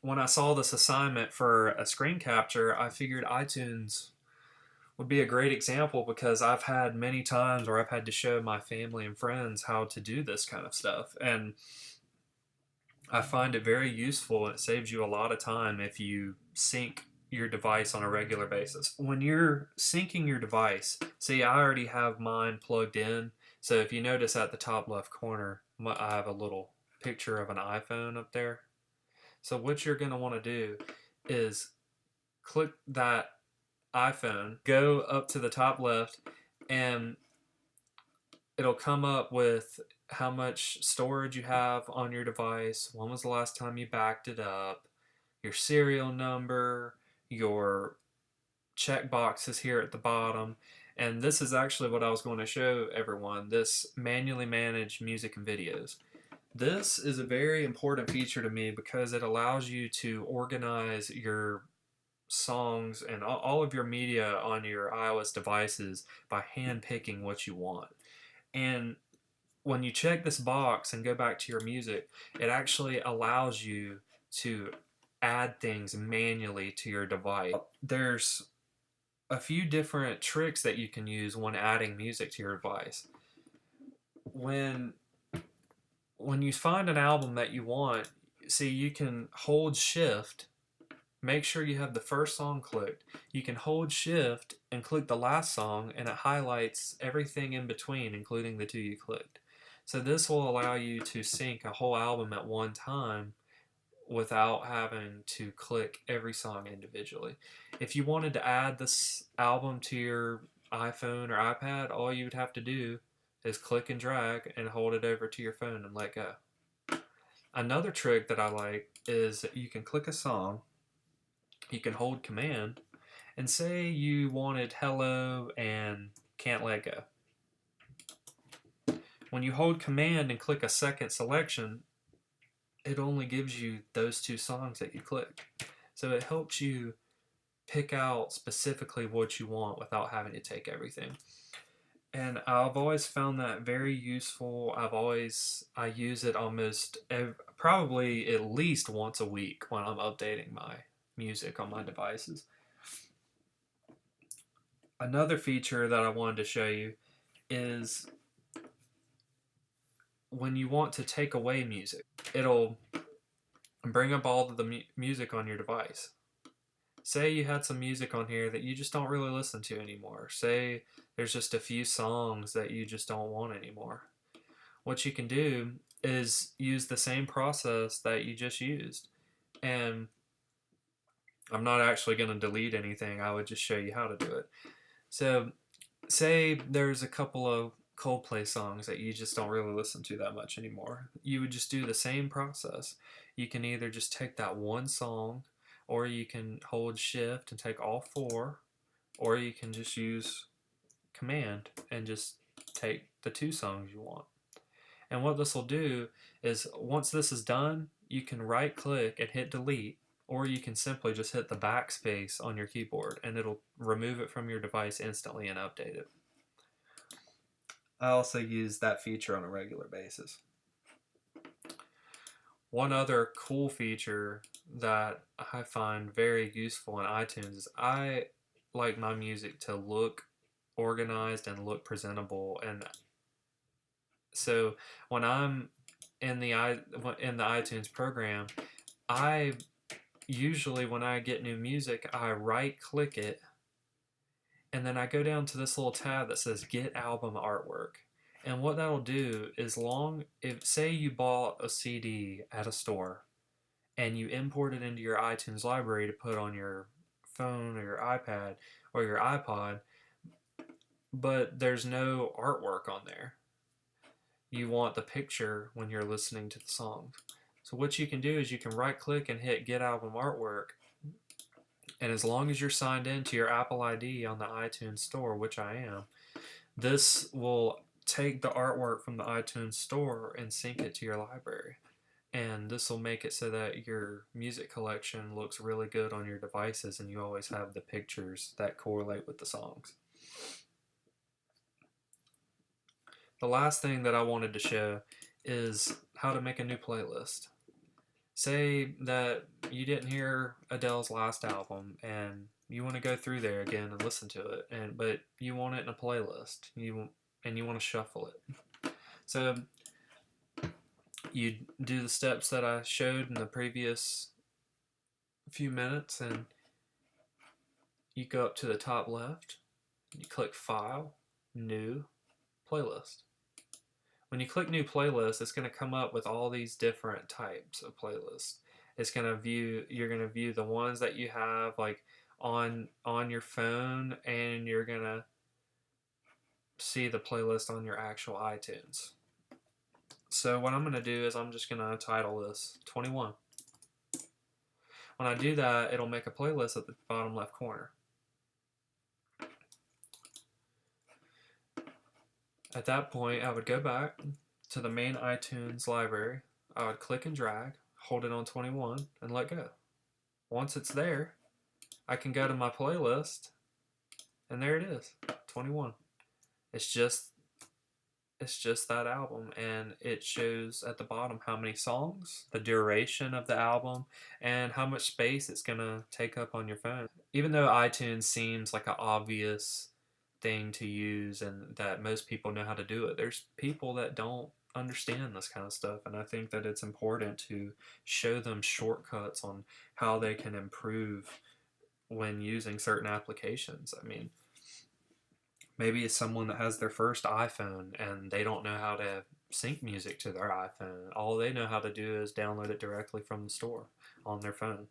when I saw this assignment for a screen capture, I figured iTunes would be a great example because I've had many times where I've had to show my family and friends how to do this kind of stuff. And I find it very useful and it saves you a lot of time if you sync your device on a regular basis. When you're syncing your device, see, I already have mine plugged in. So if you notice at the top left corner, I have a little picture of an iPhone up there. So what you're going to want to do is click that iPhone, go up to the top left, and it'll come up with how much storage you have on your device, when was the last time you backed it up, your serial number, your check boxes here at the bottom. And this is actually what I was going to show everyone, this manually managed music and videos. This is a very important feature to me because it allows you to organize your songs and all of your media on your iOS devices by hand picking what you want. And when you check this box and go back to your music, it actually allows you to add things manually to your device. There's a few different tricks that you can use when adding music to your device. When when you find an album that you want, see, you can hold shift, make sure you have the first song clicked. You can hold shift and click the last song and it highlights everything in between, including the two you clicked. So this will allow you to sync a whole album at one time without having to click every song individually. If you wanted to add this album to your iPhone or iPad, all you would have to do is click and drag and hold it over to your phone and let go. Another trick that I like is that you can click a song, you can hold command, and say you wanted Hello and Can't Let Go. When you hold command and click a second selection, it only gives you those two songs that you clicked. So it helps you pick out specifically what you want without having to take everything. And I've always found that very useful. I use it probably at least once a week when I'm updating my music on my devices. Another feature that I wanted to show you is when you want to take away music, it'll bring up all of the music on your device. Say you had some music on here that you just don't really listen to anymore. Say there's just a few songs that you just don't want anymore. What you can do is use the same process that you just used. And I'm not actually going to delete anything, I would just show you how to do it. So, say there's a couple of Coldplay songs that you just don't really listen to that much anymore. You would just do the same process. You can either just take that one song, or you can hold shift and take all four, or you can just use command and just take the two songs you want. And what this will do is once this is done, you can right click and hit delete, or you can simply just hit the backspace on your keyboard and it'll remove it from your device instantly and update it. I also use that feature on a regular basis. One other cool feature that I find very useful in iTunes is I like my music to look organized and look presentable. And so when I'm in the iTunes program, I usually, when I get new music, I right click it and then I go down to this little tab that says Get Album Artwork. And what that'll do is if say you bought a CD at a store and you import it into your iTunes library to put on your phone or your iPad or your iPod, but there's no artwork on there. You want the picture when you're listening to the song. So what you can do is you can right click and hit Get Album Artwork, and as long as you're signed in to your Apple ID on the iTunes Store, which I am, this will take the artwork from the iTunes Store and sync it to your library. And this will make it so that your music collection looks really good on your devices and you always have the pictures that correlate with the songs. The last thing that I wanted to show is how to make a new playlist. Say that you didn't hear Adele's last album and you want to go through there again and listen to it, and but you want it in a playlist. You want to shuffle it. So you do the steps that I showed in the previous few minutes, and you go up to the top left, you click File, New, Playlist. When you click New Playlist, it's going to come up with all these different types of playlists. You're going to view the ones that you have like on your phone, and you're going to see the playlist on your actual iTunes. So what I'm going to do is I'm just going to title this 21. When I do that, it'll make a playlist at the bottom left corner. At that point, I would go back to the main iTunes library. I would click and drag, hold it on 21, and let go. Once it's there, I can go to my playlist, and there it is, 21. It's just that album, and it shows at the bottom how many songs, the duration of the album, and how much space it's gonna take up on your phone. Even though iTunes seems like an obvious thing to use and that most people know how to do it, there's people that don't understand this kind of stuff, and I think that it's important to show them shortcuts on how they can improve when using certain applications. I mean, maybe it's someone that has their first iPhone and they don't know how to sync music to their iPhone. All they know how to do is download it directly from the store on their phone.